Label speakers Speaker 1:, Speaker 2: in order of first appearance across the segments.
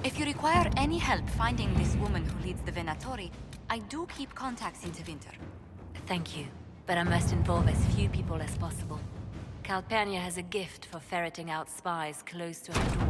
Speaker 1: If you require any help finding this woman who leads the Venatori, I do keep contacts into Winter.
Speaker 2: Thank you, but I must involve as few people as possible. Calpurnia has a gift for ferreting out spies close to her door.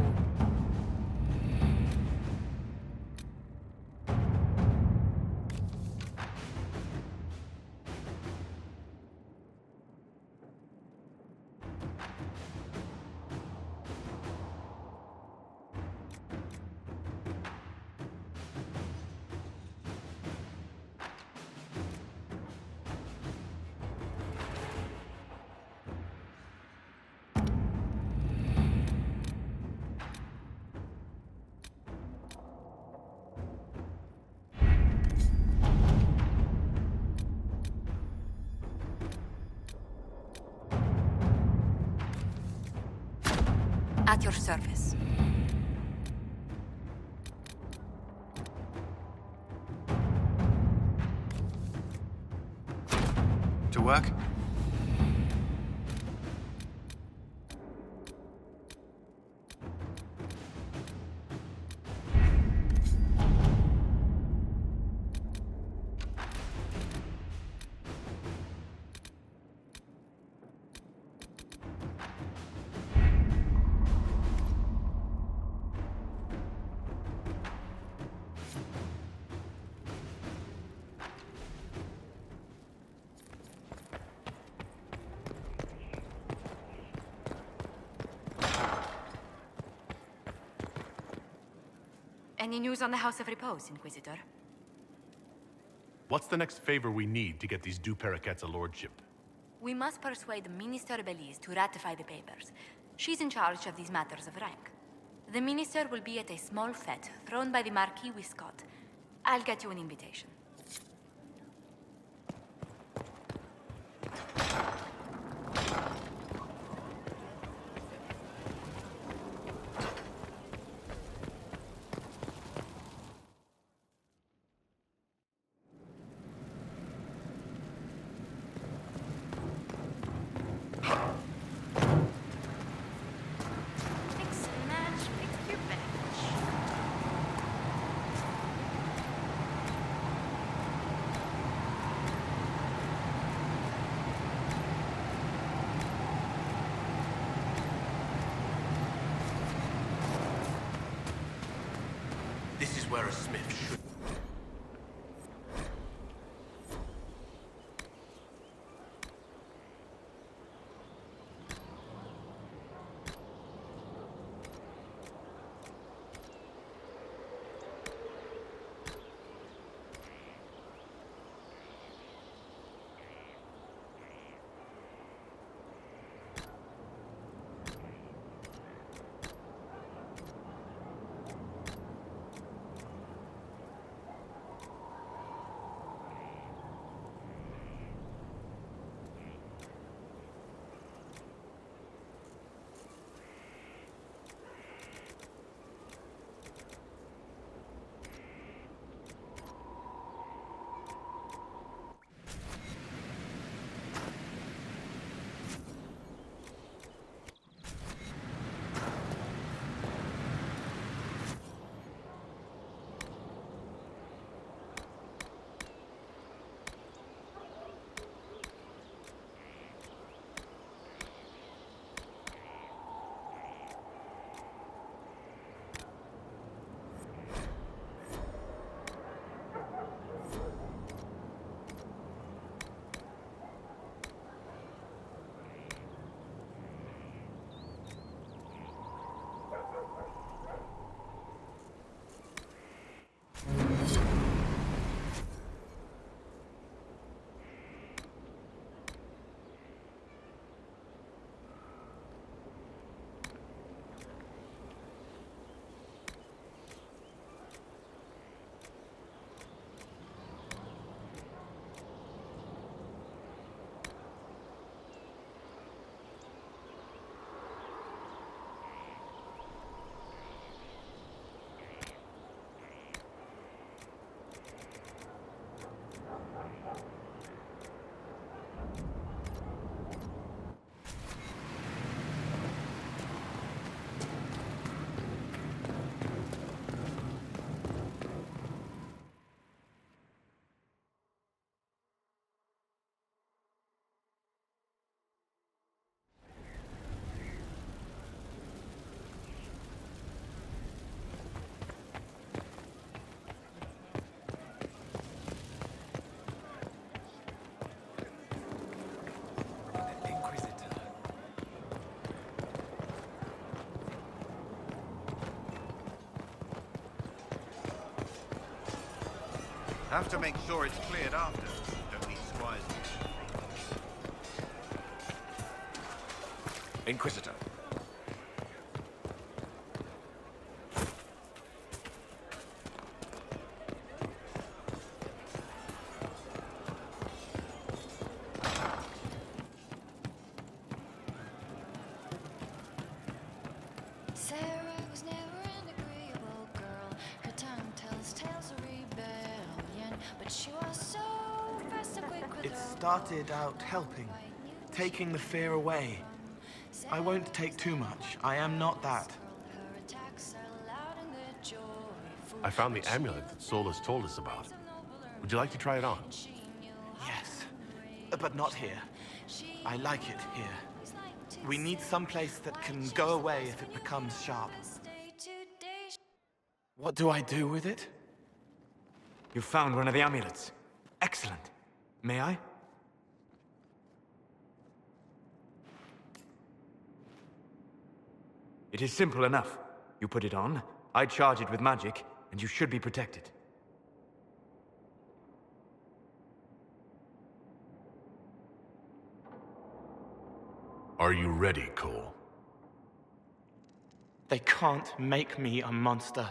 Speaker 1: At your service.
Speaker 3: To work?
Speaker 1: Any news on the House of Repose, Inquisitor?
Speaker 4: What's the next favor we need to get these Du Paraquets a lordship?
Speaker 1: We must persuade Minister Belize to ratify the papers. She's in charge of these matters of rank. The minister will be at a small fete thrown by the Marquis Wiscott. I'll get you an invitation.
Speaker 4: This is where a smith should...
Speaker 3: Have to make sure it's cleared after. Don't need squires.
Speaker 5: Inquisitor.
Speaker 6: Sarah was never an agreeable girl. Her tongue tells tales of rebellion, but she was so fast and quick with
Speaker 7: It
Speaker 6: her
Speaker 7: started out helping, taking the fear away. I won't take too much. I am not that.
Speaker 6: her attacks are loud and they're joyful.
Speaker 4: I found the amulet that Solus told us about. Would you like to try it on?
Speaker 7: Yes, but not here. I like it here. We need someplace that can go away if it becomes sharp. What do I do with it?
Speaker 8: You found one of the amulets. Excellent. May I? It is simple enough. You put it on, I charge it with magic, and you should be protected.
Speaker 4: Are you ready, Cole?
Speaker 7: They can't make me a monster.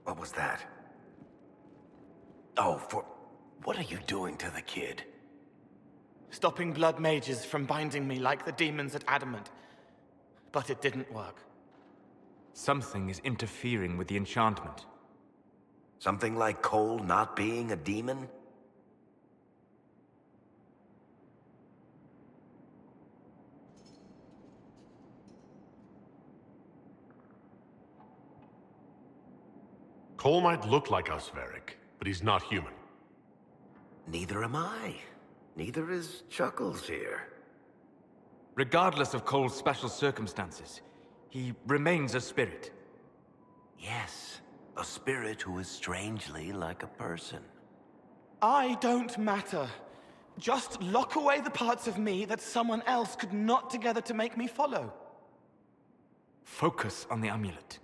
Speaker 5: What was that? Oh, what are you doing to the kid?
Speaker 7: Stopping blood mages from binding me like the demons at Adamant. But it didn't work.
Speaker 8: Something is interfering with the enchantment.
Speaker 5: Something like Cole not being a demon?
Speaker 4: Cole might look like us, Varric, but he's not human.
Speaker 5: Neither am I. Neither is Chuckles here.
Speaker 8: Regardless of Cole's special circumstances, he remains a spirit.
Speaker 5: Yes, a spirit who is strangely like a person.
Speaker 7: I don't matter. Just lock away the parts of me that someone else could knot together to make me follow.
Speaker 8: Focus on the amulet.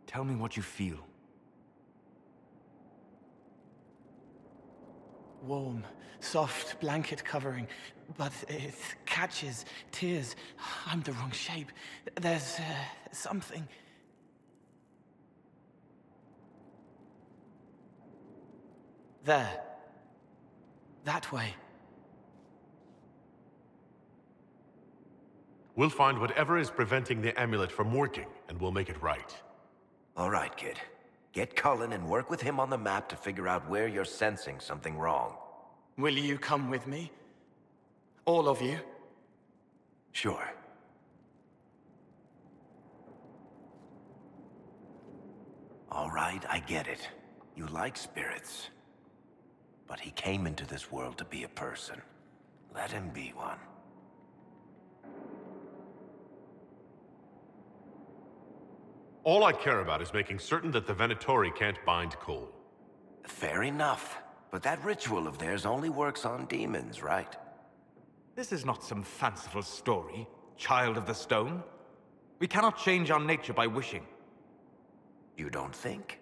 Speaker 8: Tell me what you feel.
Speaker 7: Warm, soft blanket covering, but it catches tears. I'm the wrong shape. There's something. There. That way.
Speaker 4: We'll find whatever is preventing the amulet from working, and we'll make it right.
Speaker 5: All right, kid. Get Cullen and work with him on the map to figure out where you're sensing something wrong.
Speaker 7: Will you come with me? All of you?
Speaker 5: Sure. All right, I get it. You like spirits. But he came into this world to be a person. Let him be one.
Speaker 4: All I care about is making certain that the Venatori can't bind Cole.
Speaker 5: Fair enough. But that ritual of theirs only works on demons, right?
Speaker 8: This is not some fanciful story, child of the stone. We cannot change our nature by wishing.
Speaker 5: You don't think?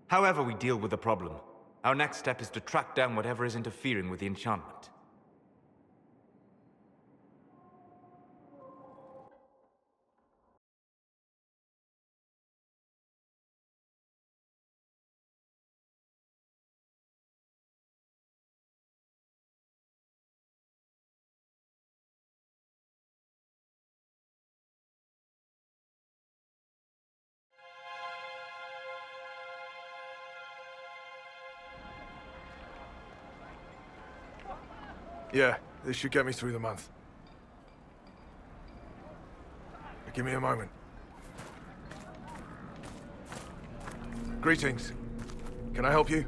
Speaker 8: However we deal with the problem, our next step is to track down whatever is interfering with the enchantment.
Speaker 9: Yeah, this should get me through the month. Give me a moment. Greetings. Can I help you?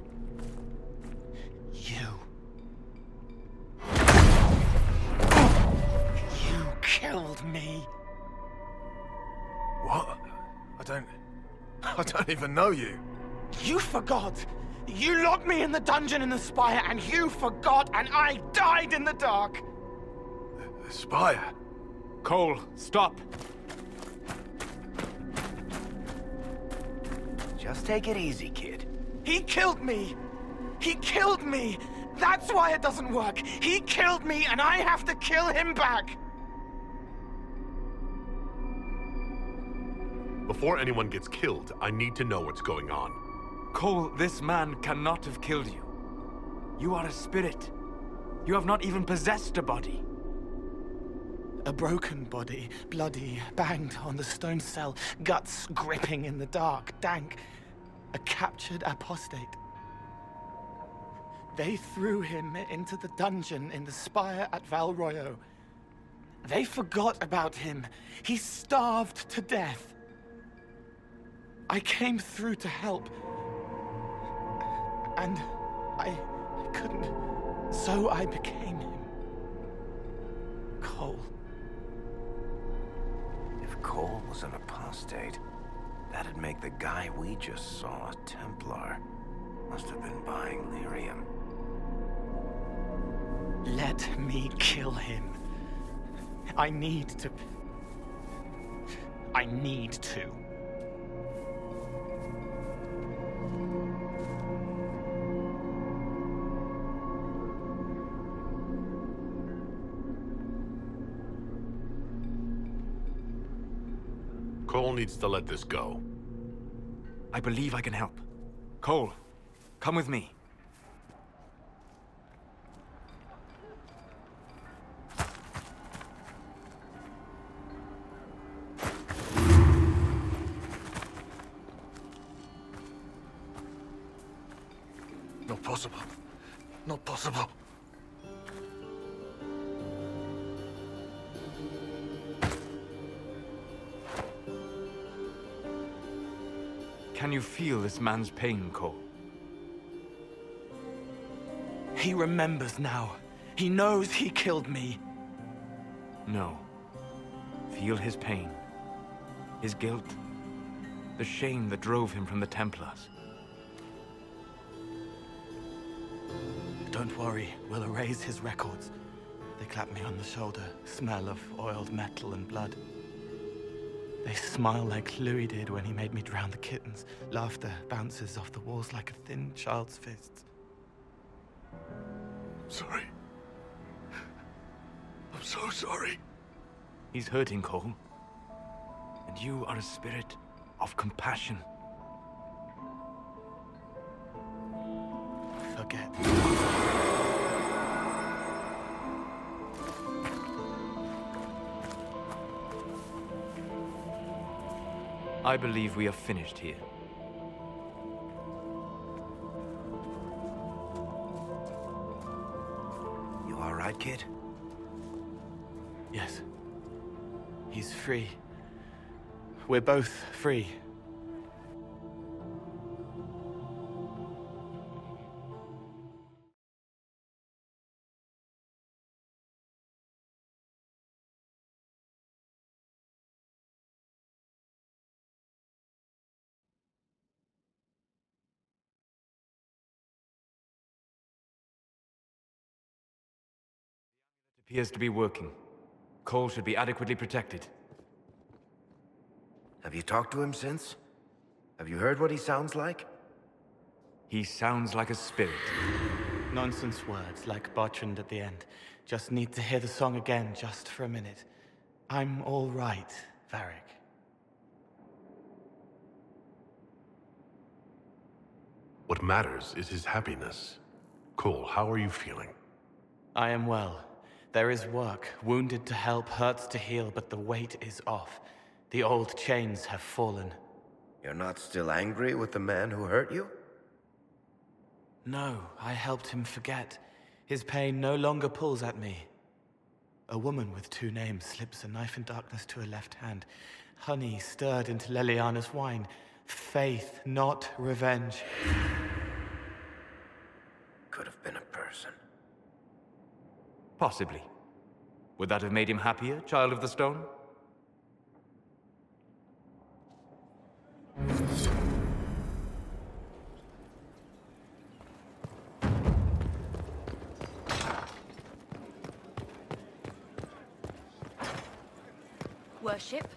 Speaker 7: You. You killed me.
Speaker 9: What? I don't even know you.
Speaker 7: You forgot! You locked me in the dungeon in the spire, and you forgot, and I died in the dark!
Speaker 9: The spire?
Speaker 8: Cole, stop!
Speaker 5: Just take it easy, kid.
Speaker 7: He killed me! He killed me! That's why it doesn't work! He killed me, and I have to kill him back!
Speaker 4: Before anyone gets killed, I need to know what's going on.
Speaker 8: Cole, this man cannot have killed you. You are a spirit. You have not even possessed a body.
Speaker 7: A broken body, bloody, banged on the stone cell, guts gripping in the dark, dank. A captured apostate. They threw him into the dungeon in the spire at Val Royo. They forgot about him. He starved to death. I came through to help. And I couldn't. So I became him. Cole.
Speaker 5: If Cole was an apostate, that'd make the guy we just saw a Templar. Must have been buying lyrium.
Speaker 7: Let me kill him. I need to.
Speaker 4: Cole needs to let this go.
Speaker 8: I believe I can help. Cole, come with me.
Speaker 9: Not possible. Not possible.
Speaker 8: Can you feel this man's pain, Cole?
Speaker 7: He remembers now. He knows he killed me.
Speaker 8: No. Feel his pain. His guilt. The shame that drove him from the Templars.
Speaker 7: Don't worry, we'll erase his records. They clap me on the shoulder, smell of oiled metal and blood. They smile like Louis did when he made me drown the kittens. Laughter bounces off the walls like a thin child's fists.
Speaker 9: Sorry. I'm so sorry.
Speaker 8: He's hurting, Cole. And you are a spirit of compassion.
Speaker 7: Forget.
Speaker 8: I believe we are finished here.
Speaker 5: You all right, kid?
Speaker 7: Yes. He's free. We're both free.
Speaker 8: Appears to be working. Cole should be adequately protected.
Speaker 5: Have you talked to him since? Have you heard what he sounds like?
Speaker 8: He sounds like a spirit.
Speaker 7: Nonsense words like Bertrand at the end. Just need to hear the song again just for a minute. I'm all right, Varric.
Speaker 4: What matters is his happiness. Cole, how are you feeling?
Speaker 7: I am well. There is work. Wounded to help, hurts to heal, but the weight is off. The old chains have fallen.
Speaker 5: You're not still angry with the man who hurt you?
Speaker 7: No, I helped him forget. His pain no longer pulls at me. A woman with two names slips a knife in darkness to her left hand. Honey stirred into Leliana's wine. Faith, not revenge.
Speaker 5: Could have been a person.
Speaker 8: Possibly. Would that have made him happier, Child of the Stone?
Speaker 1: Worship.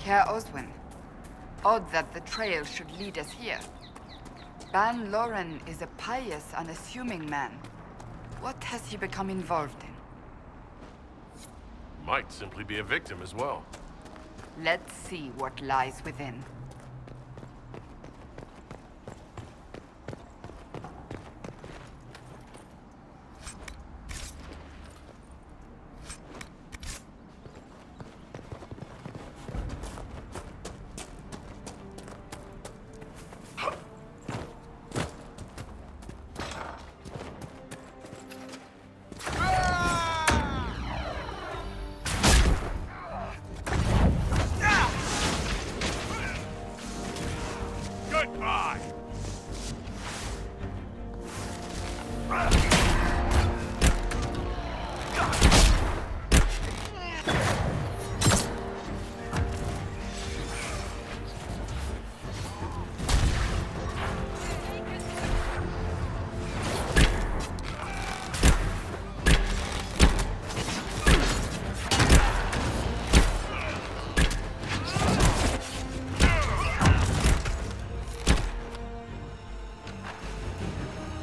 Speaker 10: Herr Oswin, odd that the trail should lead us here. Ban Loren is a pious, unassuming man. What has he become involved in?
Speaker 4: Might simply be a victim as well.
Speaker 10: Let's see what lies within.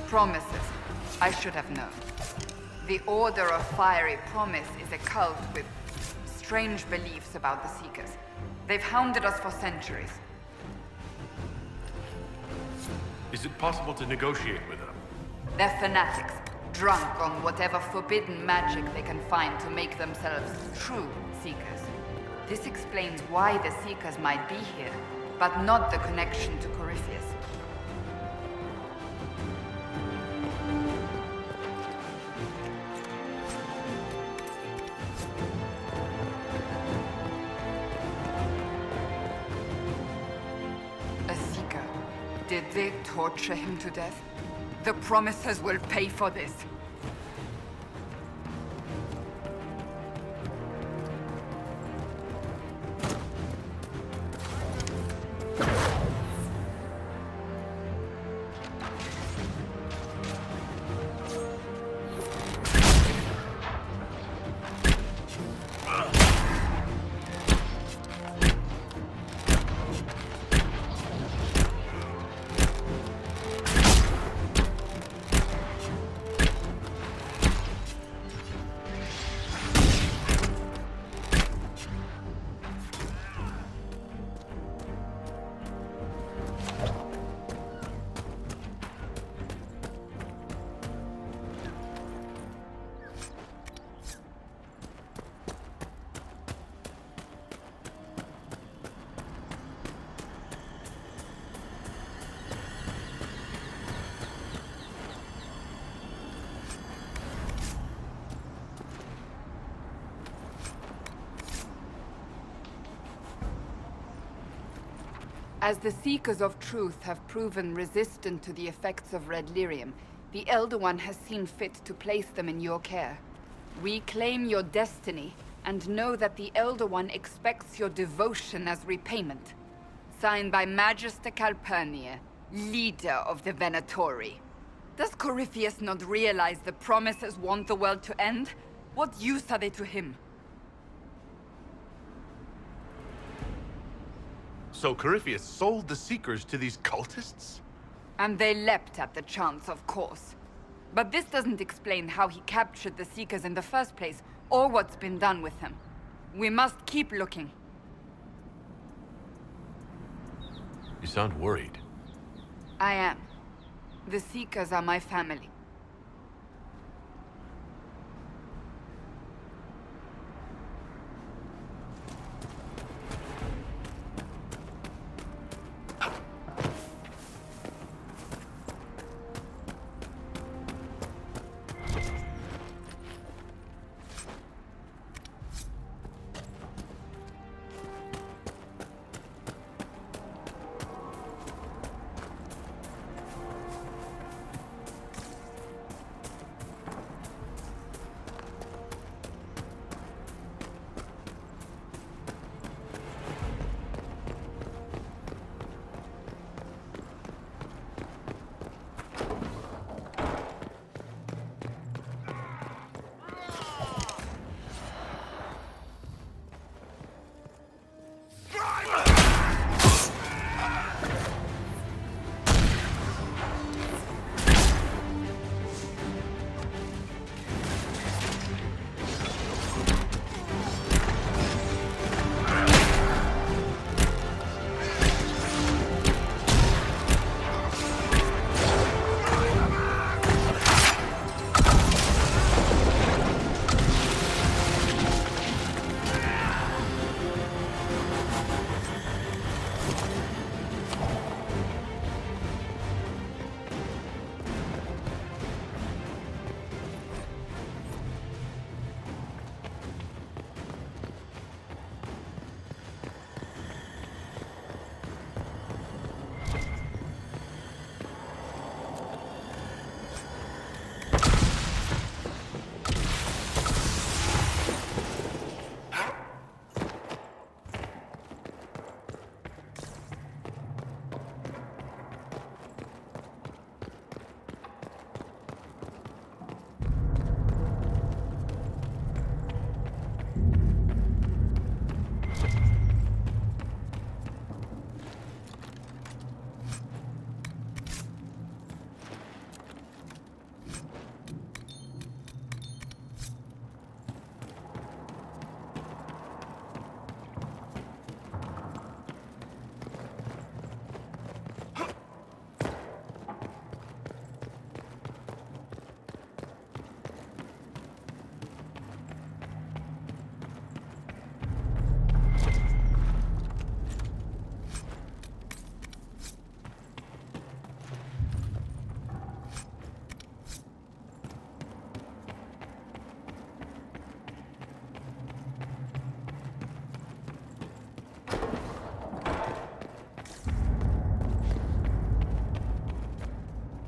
Speaker 10: Promises. I should have known. The Order of Fiery Promise is a cult with strange beliefs about the Seekers. They've hounded us for centuries.
Speaker 4: Is it possible to negotiate with them?
Speaker 10: They're fanatics, drunk on whatever forbidden magic they can find to make themselves true Seekers. This explains why the Seekers might be here, but not the connection to Corypheus. They torture him to death. The Promisers will pay for this. As the Seekers of Truth have proven resistant to the effects of red lyrium, the Elder One has seen fit to place them in your care. Reclaim your destiny, and know that the Elder One expects your devotion as repayment. Signed by Magister Calpurnia, leader of the Venatori. Does Corypheus not realize the Promisers want the world to end? What use are they to him?
Speaker 4: So Corypheus sold the Seekers to these cultists?
Speaker 10: And they leapt at the chance, of course. But this doesn't explain how he captured the Seekers in the first place, or what's been done with them. We must keep looking.
Speaker 4: You sound worried.
Speaker 10: I am. The Seekers are my family.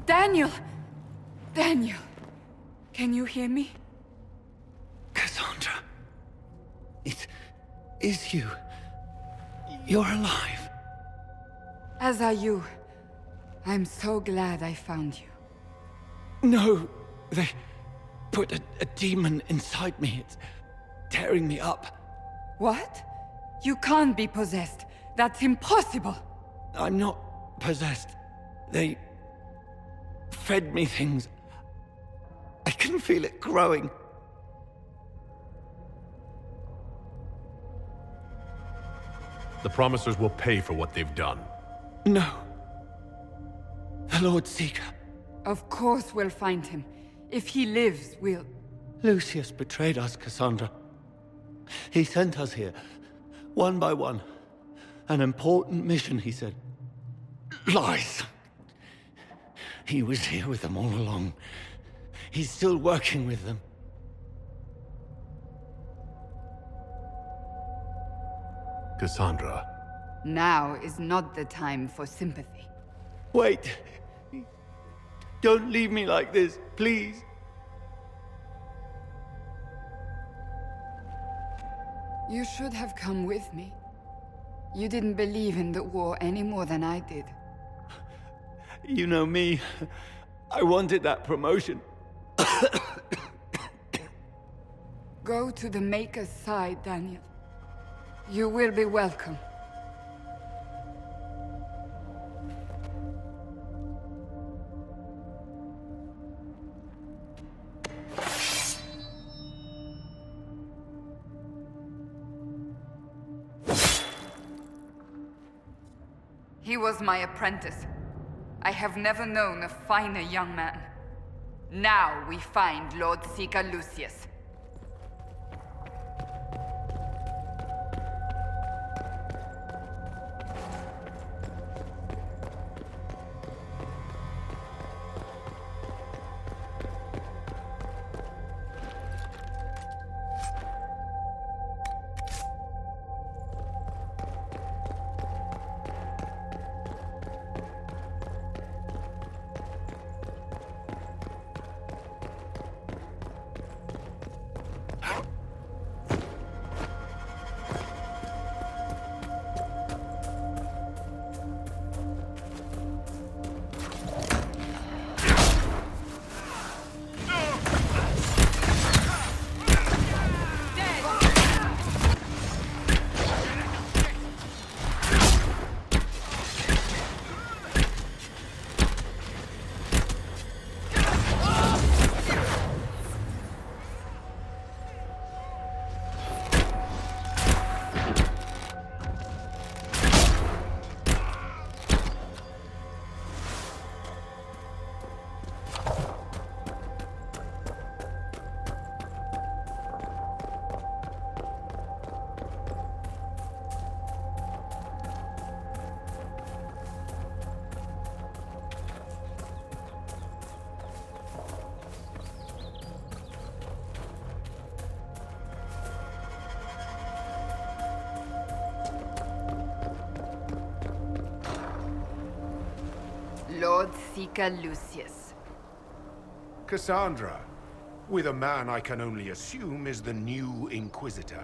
Speaker 10: Daniel! Daniel! Can you hear me?
Speaker 9: Cassandra. It is you. You're alive.
Speaker 10: As are you. I'm so glad I found you.
Speaker 9: No, they put a demon inside me. It's tearing me up.
Speaker 10: What? You can't be possessed. That's impossible.
Speaker 9: I'm not possessed. They fed me things. I can feel it growing.
Speaker 4: The Promisers will pay for what they've done.
Speaker 9: No. The Lord Seeker.
Speaker 10: Of course we'll find him. If he lives, we'll...
Speaker 9: Lucius betrayed us, Cassandra. He sent us here, one by one. An important mission, he said. Lies. He was here with them all along. He's still working with them.
Speaker 4: Cassandra.
Speaker 10: Now is not the time for sympathy.
Speaker 9: Wait. Don't leave me like this, please.
Speaker 10: You should have come with me. You didn't believe in the war any more than I did.
Speaker 9: You know me. I wanted that promotion.
Speaker 10: Go to the Maker's side, Daniel. You will be welcome. He was my apprentice. I have never known a finer young man. Now we find Lord Seeker Lucius. Lord Seeker Lucius.
Speaker 11: Cassandra, with a man I can only assume is the new Inquisitor.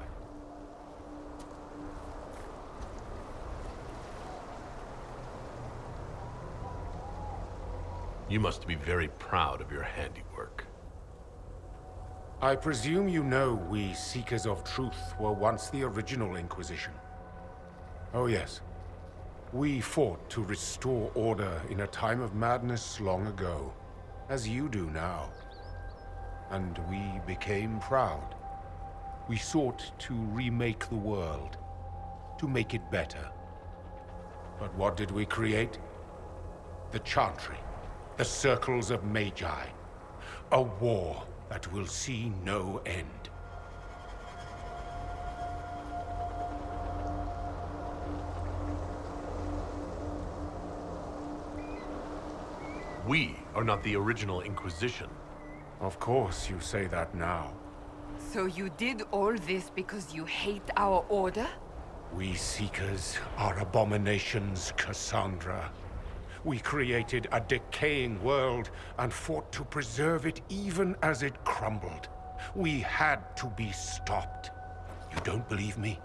Speaker 4: You must be very proud of your handiwork.
Speaker 11: I presume you know we Seekers of Truth were once the original Inquisition. Oh yes. We fought to restore order in a time of madness long ago, as you do now. And we became proud. We sought to remake the world, to make it better. But what did we create? The Chantry, the Circles of Magi. A war that will see no end.
Speaker 4: We are not the original Inquisition.
Speaker 11: Of course you say that now.
Speaker 10: So you did all this because you hate our order?
Speaker 11: We Seekers are abominations, Cassandra. We created a decaying world and fought to preserve it even as it crumbled. We had to be stopped. You don't believe me?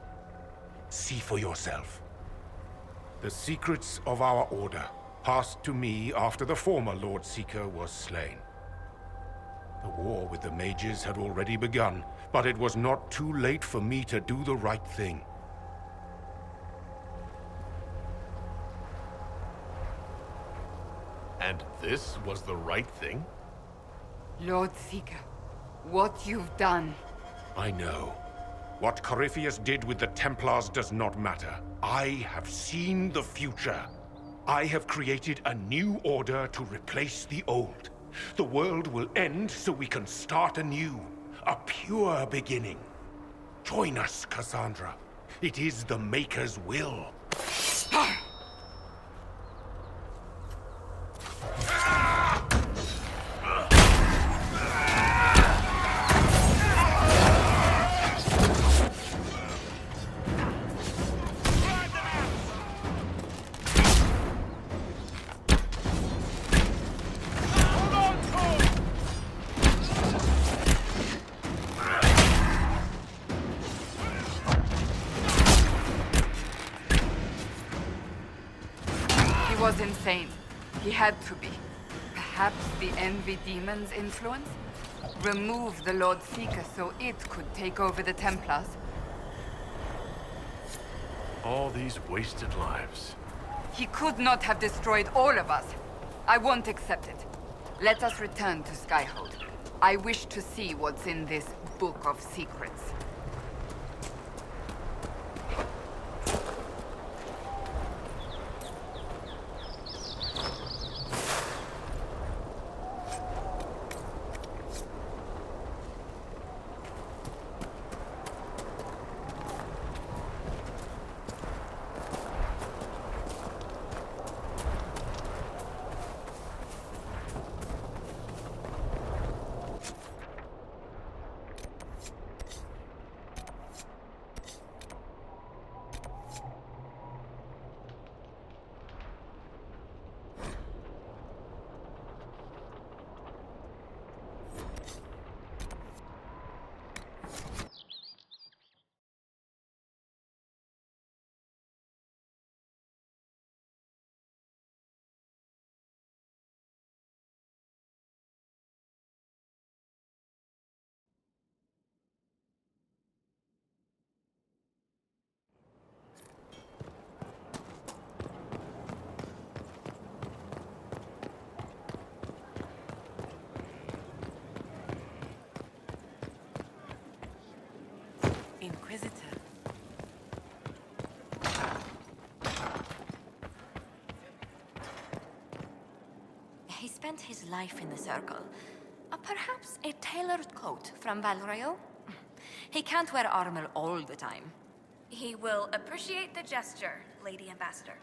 Speaker 11: See for yourself. The secrets of our order passed to me after the former Lord Seeker was slain. The war with the mages had already begun, but it was not too late for me to do the right thing.
Speaker 4: And this was the right thing?
Speaker 10: Lord Seeker, what you've done.
Speaker 11: I know. What Corypheus did with the Templars does not matter. I have seen the future. I have created a new order to replace the old. The world will end so we can start anew. A pure beginning. Join us, Cassandra. It is the Maker's will.
Speaker 10: He was insane. He had to be. Perhaps the Envy Demon's influence? Remove the Lord Seeker so it could take over the Templars?
Speaker 4: All these wasted lives.
Speaker 10: He could not have destroyed all of us. I won't accept it. Let us return to Skyhold. I wish to see what's in this Book of Secrets.
Speaker 1: Inquisitor. He spent his life in the Circle. Perhaps a tailored coat from Valrayo? He can't wear armor all the time.
Speaker 12: He will appreciate the gesture, Lady Ambassador.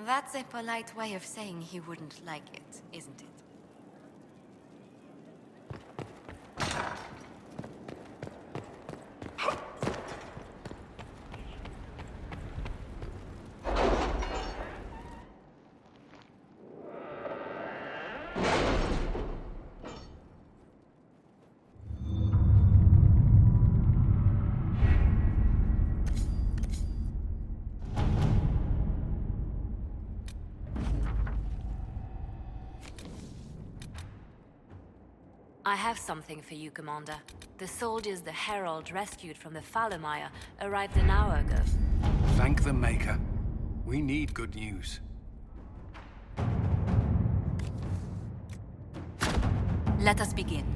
Speaker 1: That's a polite way of saying he wouldn't like it, isn't it?
Speaker 2: I have something for you, Commander. The soldiers the Herald rescued from the Fallermire arrived an hour ago.
Speaker 13: Thank the Maker. We need good news.
Speaker 1: Let us begin.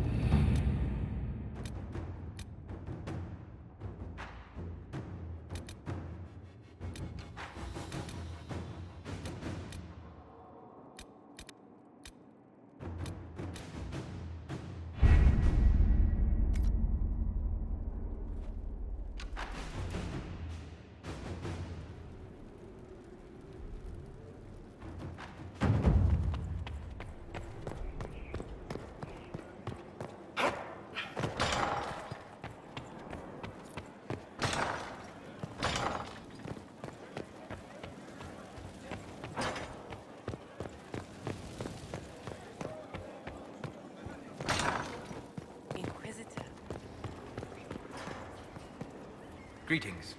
Speaker 8: Greetings.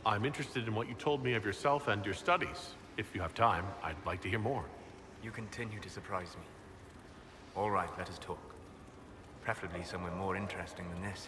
Speaker 4: I'm interested in what you told me of yourself and your studies. If you have time, I'd like to hear more.
Speaker 8: You continue to surprise me. All right, let us talk. Preferably somewhere more interesting than this.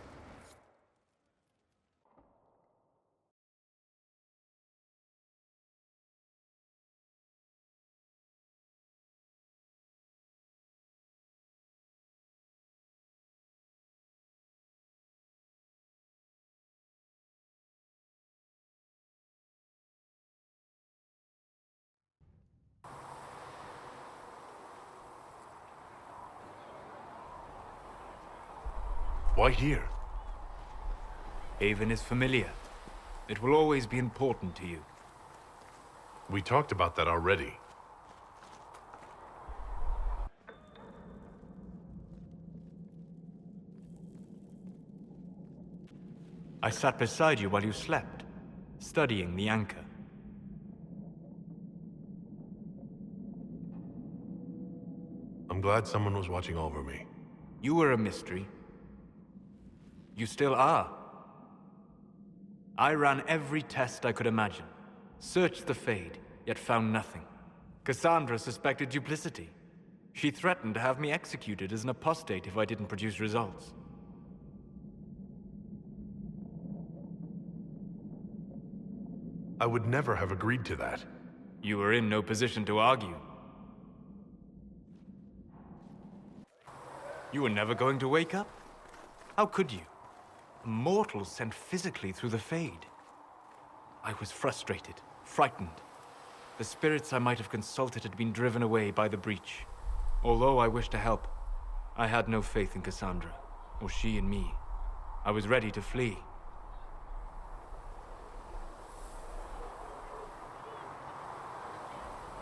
Speaker 4: Why here?
Speaker 8: Haven is familiar. It will always be important to you.
Speaker 4: We talked about that already.
Speaker 8: I sat beside you while you slept, studying the anchor.
Speaker 4: I'm glad someone was watching over me.
Speaker 8: You were a mystery. You still are. I ran every test I could imagine. Searched the Fade, yet found nothing. Cassandra suspected duplicity. She threatened to have me executed as an apostate if I didn't produce results.
Speaker 4: I would never have agreed to that.
Speaker 8: You were in no position to argue. You were never going to wake up? How could you? A mortal sent physically through the Fade. I was frustrated, frightened. The spirits I might have consulted had been driven away by the breach. Although I wished to help, I had no faith in Cassandra, or she in me. I was ready to flee.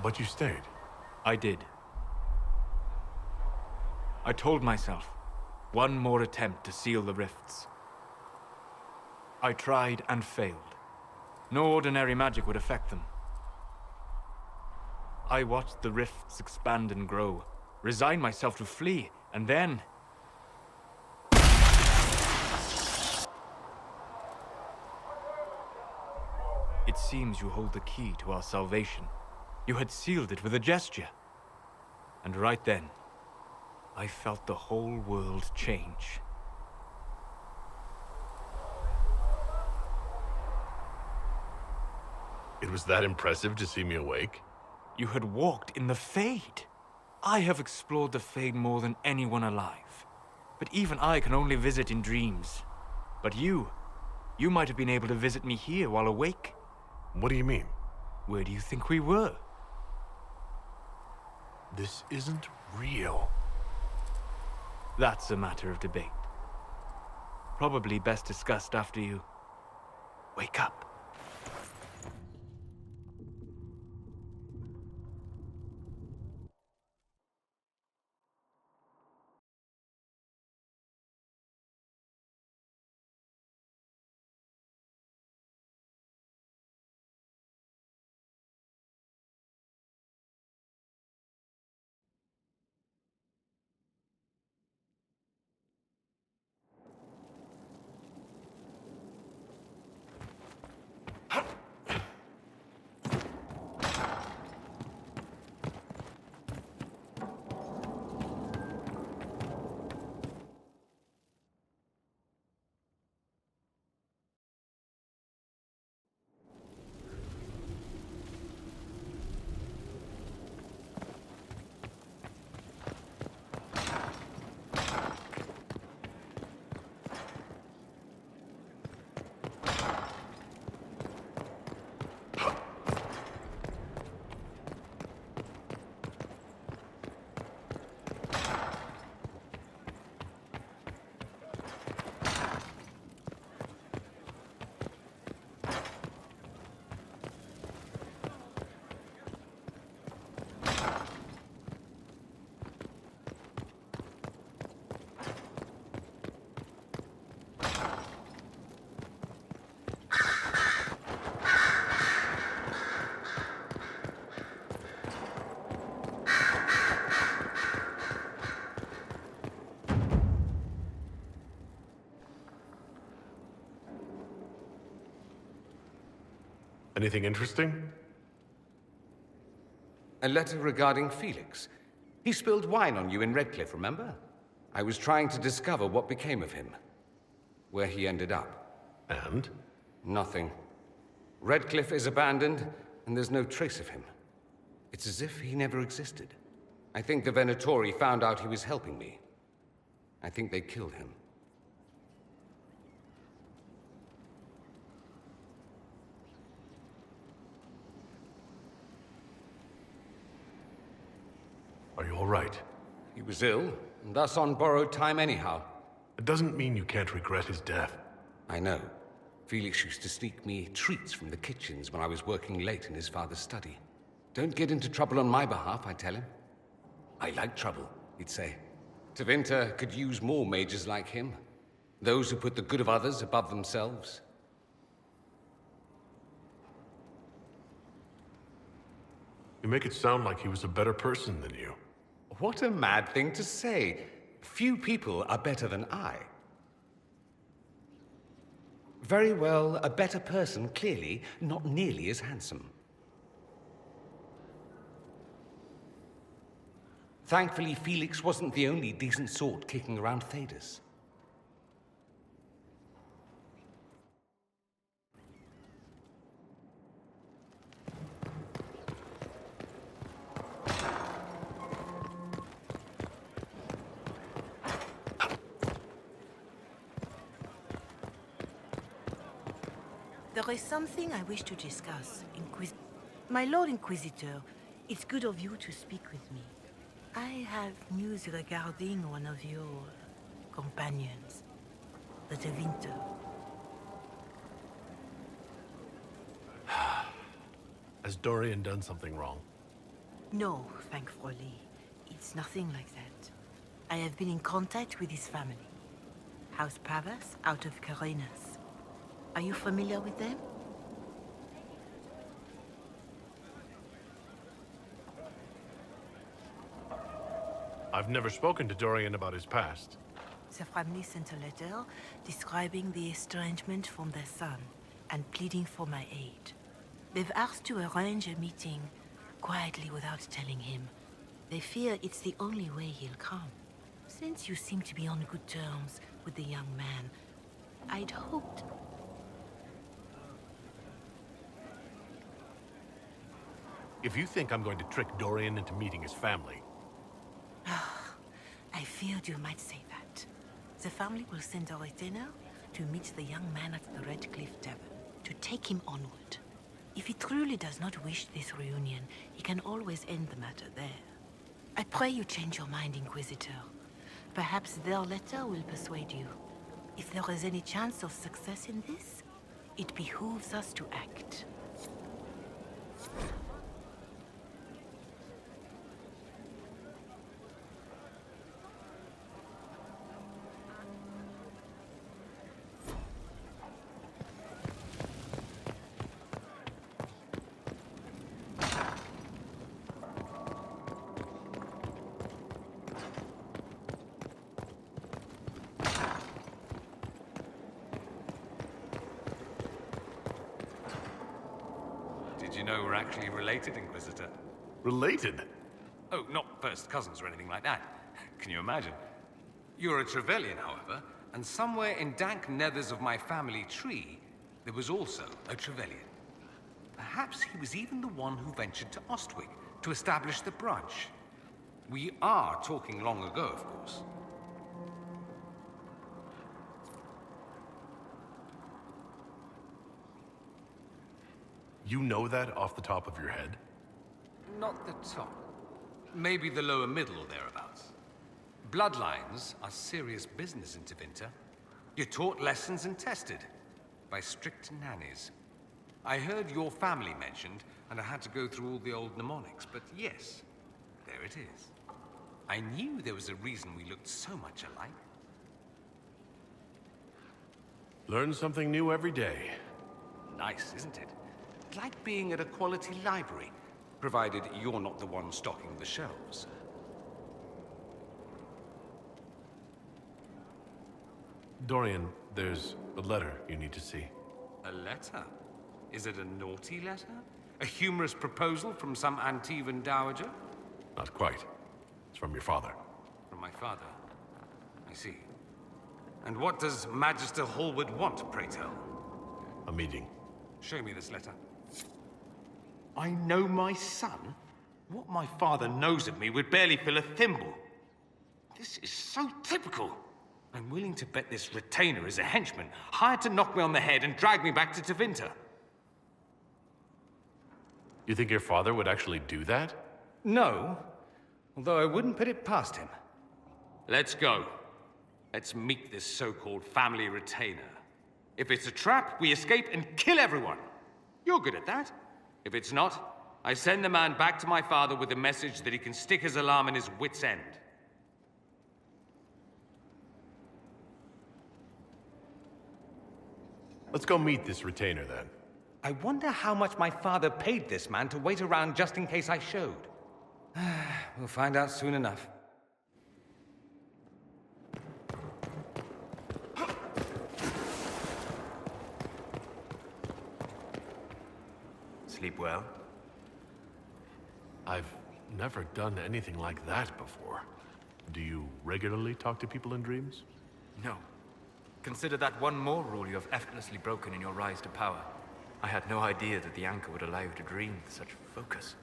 Speaker 4: But you stayed.
Speaker 8: I did. I told myself, one more attempt to seal the rifts. I tried and failed. No ordinary magic would affect them. I watched the rifts expand and grow, resigned myself to flee, and then... It seems you hold the key to our salvation. You had sealed it with a gesture. And right then, I felt the whole world change.
Speaker 4: It was that impressive to see me awake?
Speaker 8: You had walked in the Fade. I have explored the Fade more than anyone alive. But even I can only visit in dreams. But you might have been able to visit me here while awake.
Speaker 4: What do you mean?
Speaker 8: Where do you think we were?
Speaker 4: This isn't real.
Speaker 8: That's a matter of debate. Probably best discussed after you wake up.
Speaker 4: Anything interesting?
Speaker 13: A letter regarding Felix. He spilled wine on you in Redcliffe, remember? I was trying to discover what became of him. Where he ended up.
Speaker 4: And?
Speaker 13: Nothing. Redcliffe is abandoned, and there's no trace of him. It's as if he never existed. I think the Venatori found out he was helping me. I think they killed him.
Speaker 4: Are you all right?
Speaker 13: He was ill, and thus on borrowed time anyhow.
Speaker 4: It doesn't mean you can't regret his death.
Speaker 13: I know. Felix used to sneak me treats from the kitchens when I was working late in his father's study. Don't get into trouble on my behalf, I tell him. I like trouble, he'd say. Tevinter could use more mages like him. Those who put the good of others above themselves.
Speaker 4: You make it sound like he was a better person than you.
Speaker 13: What a mad thing to say. Few people are better than I. Very well, a better person, clearly, not nearly as handsome. Thankfully, Felix wasn't the only decent sort kicking around Thedas.
Speaker 14: There is something I wish to discuss, My Lord Inquisitor, it's good of you to speak with me. I have news regarding one of your companions, the Tevinter.
Speaker 4: Has Dorian done something wrong?
Speaker 14: No, thankfully. It's nothing like that. I have been in contact with his family. House Pavas out of Carenas. Are you familiar with them?
Speaker 4: I've never spoken to Dorian about his past.
Speaker 14: The family sent a letter describing the estrangement from their son and pleading for my aid. They've asked to arrange a meeting quietly without telling him. They fear it's the only way he'll come. Since you seem to be on good terms with the young man, I'd hoped...
Speaker 4: If you think I'm going to trick Dorian into meeting his family...
Speaker 14: I feared you might say that. The family will send a retainer to meet the young man at the Redcliffe Tavern, to take him onward. If he truly does not wish this reunion, he can always end the matter there. I pray you change your mind, Inquisitor. Perhaps their letter will persuade you. If there is any chance of success in this, it behooves us to act.
Speaker 13: Did you know we're actually related, Inquisitor?
Speaker 4: Related?
Speaker 13: Oh, not first cousins or anything like that. Can you imagine? You're a Trevelyan, however, and somewhere in dank nethers of my family tree, there was also a Trevelyan. Perhaps he was even the one who ventured to Ostwick to establish the branch. We are talking long ago, of course.
Speaker 4: You know that off the top of your head?
Speaker 13: Not the top. Maybe the lower middle or thereabouts. Bloodlines are serious business in Tevinter. You're taught lessons and tested by strict nannies. I heard your family mentioned, and I had to go through all the old mnemonics, but yes, there it is. I knew there was a reason we looked so much alike.
Speaker 4: Learn something new every day.
Speaker 13: Nice, isn't it? Like being at a quality library, provided you're not the one stocking the shelves.
Speaker 4: Dorian, there's a letter you need to see.
Speaker 13: A letter? Is it a naughty letter? A humorous proposal from some Antivan dowager?
Speaker 4: Not quite. It's from your father.
Speaker 13: From my father? I see. And what does Magister Hallwood want, pray tell?
Speaker 4: A meeting.
Speaker 13: Show me this letter.
Speaker 8: I know my son? What my father knows of me would barely fill a thimble. This is so typical.
Speaker 13: I'm willing to bet this retainer is a henchman, hired to knock me on the head and drag me back to Tevinter.
Speaker 4: You think your father would actually do that?
Speaker 13: No, although I wouldn't put it past him. Let's go. Let's meet this so-called family retainer. If it's a trap, we escape and kill everyone. You're good at that. If it's not, I send the man back to my father with a message that he can stick his alarm in his wit's end.
Speaker 4: Let's go meet this retainer, then.
Speaker 13: I wonder how much my father paid this man to wait around just in case I showed. We'll find out soon enough.
Speaker 8: Sleep well?
Speaker 4: I've never done anything like that before. Do you regularly talk to people in dreams?
Speaker 15: No. Consider that one more rule you have effortlessly broken in your rise to power. I had no idea that the anchor would allow you to dream with such focus.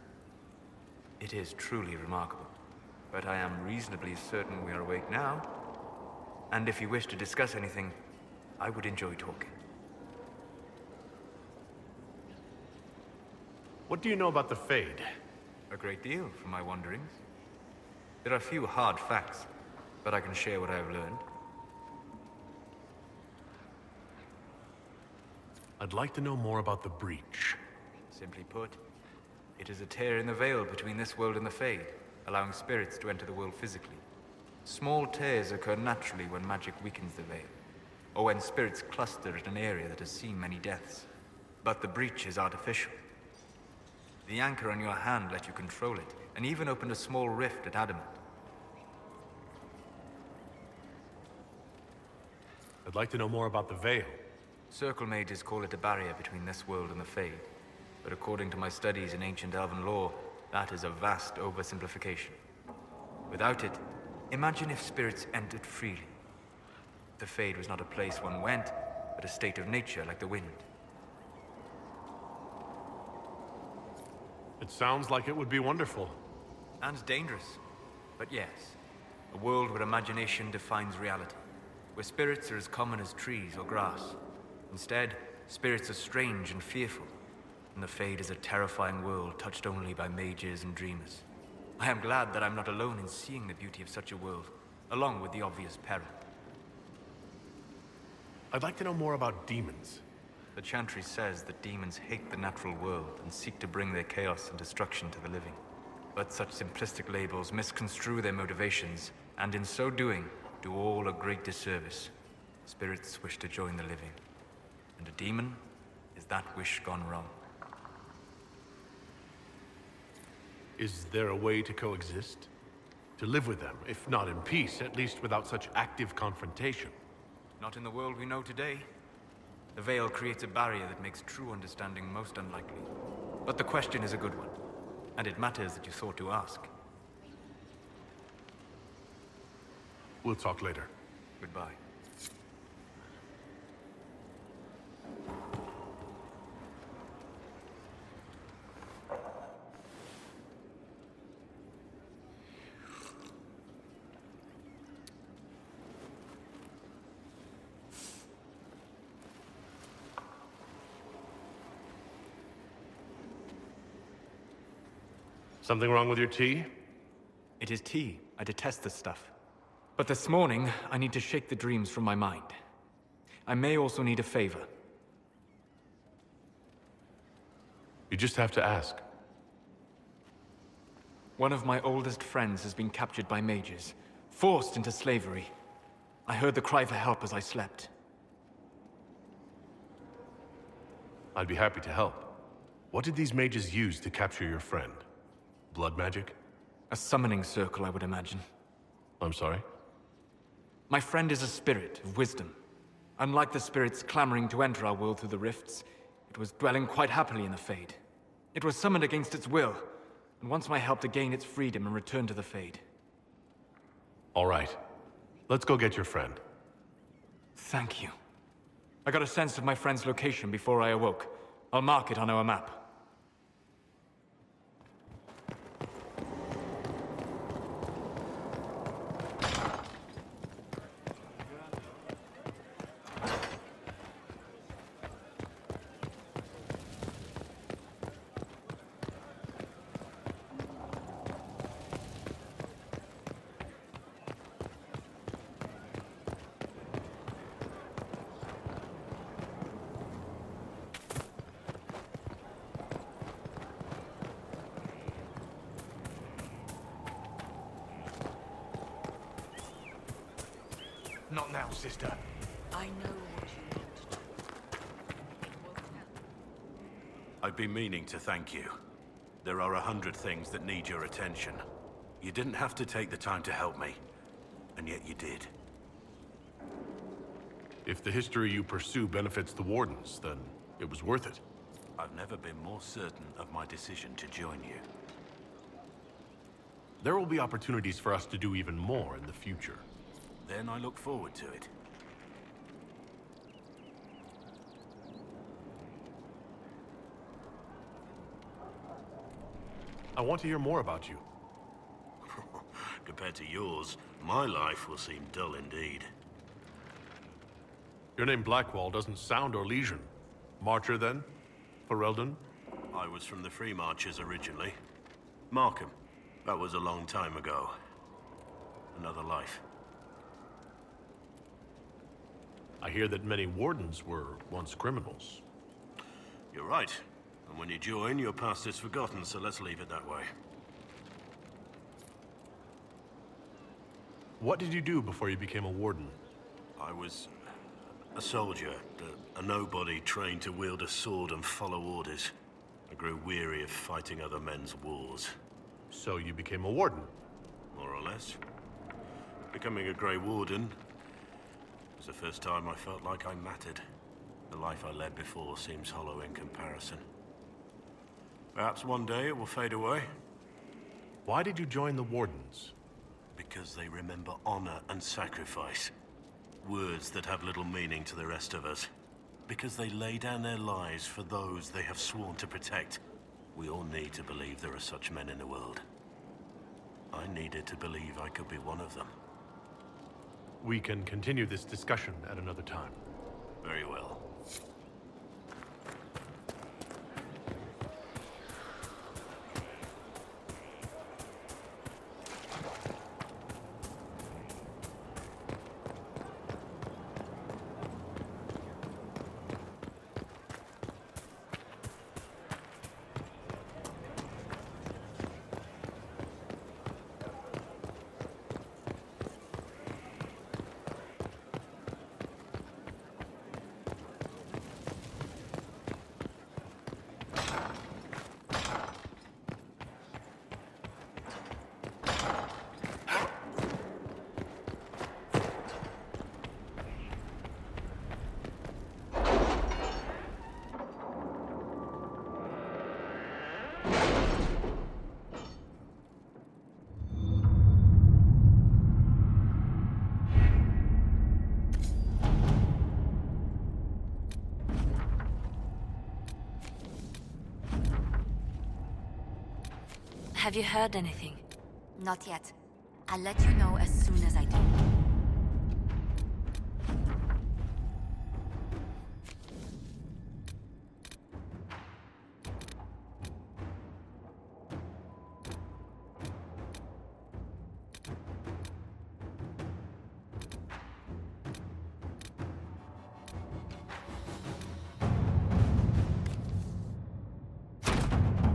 Speaker 15: It is truly remarkable. But I am reasonably certain we are awake now. And if you wish to discuss anything, I would enjoy talking.
Speaker 4: What do you know about the Fade?
Speaker 15: A great deal from my wanderings. There are few hard facts, but I can share what I have learned.
Speaker 4: I'd like to know more about the Breach.
Speaker 15: Simply put, it is a tear in the veil between this world and the Fade, allowing spirits to enter the world physically. Small tears occur naturally when magic weakens the veil, or when spirits cluster at an area that has seen many deaths. But the Breach is artificial. The anchor on your hand let you control it, and even opened a small rift at Adamant.
Speaker 4: I'd like to know more about the Veil.
Speaker 15: Circle mages call it a barrier between this world and the Fade. But according to my studies in ancient elven lore, that is a vast oversimplification. Without it, imagine if spirits entered freely. The Fade was not a place one went, but a state of nature like the wind.
Speaker 4: It sounds like it would be wonderful.
Speaker 15: And dangerous. But yes, a world where imagination defines reality. Where spirits are as common as trees or grass. Instead, spirits are strange and fearful. And the Fade is a terrifying world touched only by mages and dreamers. I am glad that I'm not alone in seeing the beauty of such a world, along with the obvious peril.
Speaker 4: I'd like to know more about demons.
Speaker 15: The Chantry says that demons hate the natural world and seek to bring their chaos and destruction to the living. But such simplistic labels misconstrue their motivations, and in so doing, do all a great disservice. Spirits wish to join the living, and a demon is that wish gone wrong.
Speaker 4: Is there a way to coexist? To live with them, if not in peace, at least without such active confrontation?
Speaker 15: Not in the world we know today. The Veil creates a barrier that makes true understanding most unlikely. But the question is a good one, and it matters that you thought to ask.
Speaker 4: We'll talk later.
Speaker 15: Goodbye.
Speaker 4: Something wrong with your tea?
Speaker 15: It is tea. I detest this stuff. But this morning, I need to shake the dreams from my mind. I may also need a favor.
Speaker 4: You just have to ask.
Speaker 15: One of my oldest friends has been captured by mages, forced into slavery. I heard the cry for help as I slept.
Speaker 4: I'd be happy to help. What did these mages use to capture your friend? Blood magic?
Speaker 15: A summoning circle, I would imagine.
Speaker 4: I'm sorry?
Speaker 15: My friend is a spirit of wisdom. Unlike the spirits clamoring to enter our world through the rifts, it
Speaker 8: It was dwelling quite happily in the Fade. It was summoned against its will, and wants my help to gain its freedom and return to the Fade.
Speaker 4: All right. Let's go get your friend.
Speaker 8: Thank you. I got a sense of my friend's location before I awoke. I'll mark it on our map.
Speaker 11: Not now, sister.
Speaker 14: I know what you want to do.
Speaker 5: I've been meaning to thank you. There are 100 things that need your attention. You didn't have to take the time to help me, and yet you did.
Speaker 4: If the history you pursue benefits the Wardens, then it was worth it.
Speaker 5: I've never been more certain of my decision to join you.
Speaker 4: There will be opportunities for us to do even more in the future.
Speaker 5: Then I look forward to it.
Speaker 4: I want to hear more about you.
Speaker 5: Compared to yours, my life will seem dull indeed.
Speaker 4: Your name Blackwall doesn't sound Orlesian. Marcher, then? Ferelden?
Speaker 5: I was from the Free Marchers originally. Markham. That was a long time ago. Another life.
Speaker 4: I hear that many Wardens were once criminals.
Speaker 5: You're right. And when you join, your past is forgotten, so let's leave it that way.
Speaker 4: What did you do before you became a Warden?
Speaker 5: I was a soldier, a nobody trained to wield a sword and follow orders. I grew weary of fighting other men's wars.
Speaker 4: So you became a Warden?
Speaker 5: More or less. Becoming a Grey Warden was the first time I felt like I mattered. The life I led before seems hollow in comparison. Perhaps one day it will fade away.
Speaker 4: Why did you join the Wardens?
Speaker 5: Because they remember honor and sacrifice. Words that have little meaning to the rest of us. Because they lay down their lives for those they have sworn to protect. We all need to believe there are such men in the world. I needed to believe I could be one of them.
Speaker 4: We can continue this discussion at another time.
Speaker 5: Very well.
Speaker 2: Have you heard anything?
Speaker 1: Not yet. I'll let you know as soon as I do.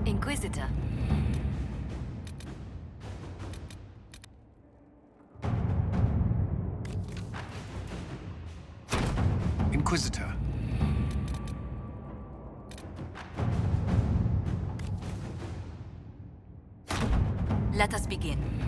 Speaker 2: Inquisitor.
Speaker 13: Inquisitor.
Speaker 1: Let us begin.